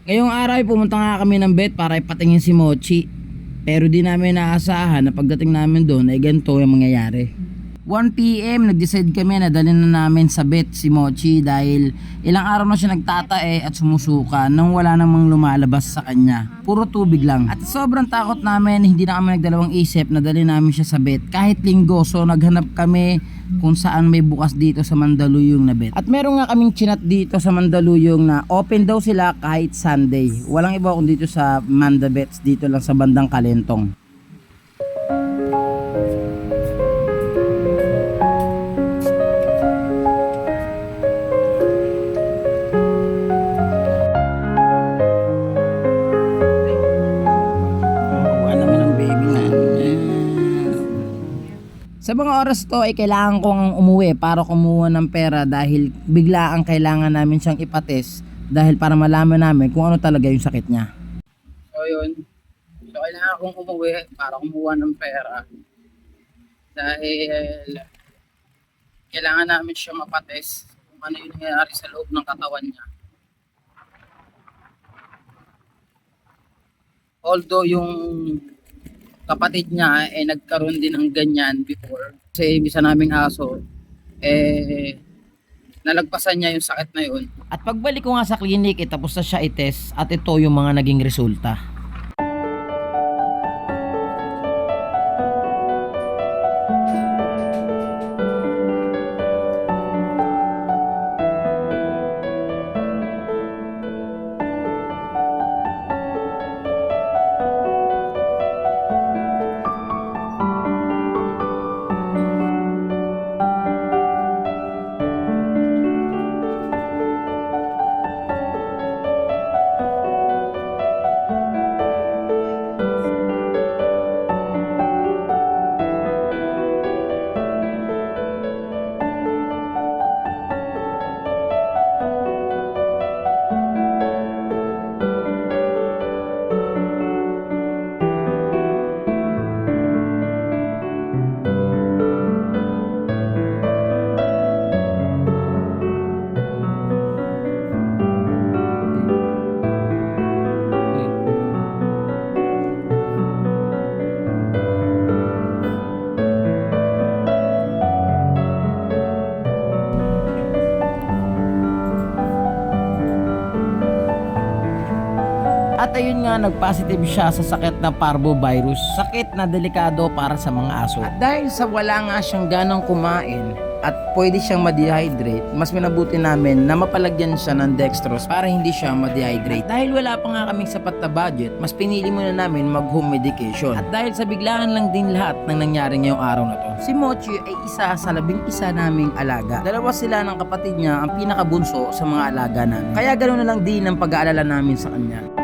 Ngayong araw ay pumunta nga kami ng vet para ipatingin si Mochi. Pero di namin naasahan na pagdating namin doon ay ganito yung mangyayari. 1 PM nag-decide kami na dalhin na namin sa vet si Mochi dahil ilang araw na siya nagtatae at sumusuka nang wala namang lumalabas sa kanya. Puro tubig lang. At sobrang takot namin, hindi na kami nagdalawang isip na dalhin namin siya sa vet kahit linggo. So naghanap kami kung saan may bukas dito sa Mandaluyong na vet. At meron nga kaming chinat dito sa Mandaluyong na open daw sila kahit Sunday. Walang iba kung dito sa Manda Vets, dito lang sa bandang Kalentong. Sa mga oras to ay kailangan kong umuwi para kumuha ng pera dahil bigla ang kailangan namin siyang ipatest dahil para malaman namin kung ano talaga yung sakit niya. So yun, so kailangan kong umuwi para kumuha ng pera dahil kailangan namin siya mapatest kung ano yung nangyayari sa loob ng katawan niya. Although yung kapatid niya nagkaroon din ng ganyan before kasi bisa naming aso nalagpasan niya yung sakit na yun. At pagbalik ko nga sa clinic tapos na siya i-test at ito yung mga naging resulta. At ayun nga, nagpositive siya sa sakit na parvovirus, sakit na delikado para sa mga aso. At dahil sa wala nga siyang ganang kumain at pwede siyang ma-dehydrate, mas minabuti namin na mapalagyan siya ng dextrose para hindi siya ma-dehydrate. Dahil wala pa nga kaming sapat na budget, mas pinili muna namin mag-home medication. At dahil sa biglaan lang din lahat ng nangyari ngayong araw na to, si Mochi ay isa sa 11 naming alaga. Dalawa sila ng kapatid niya ang pinakabunso sa mga alaga namin. Kaya ganoon na lang din ang pag-aalala namin sa kanya.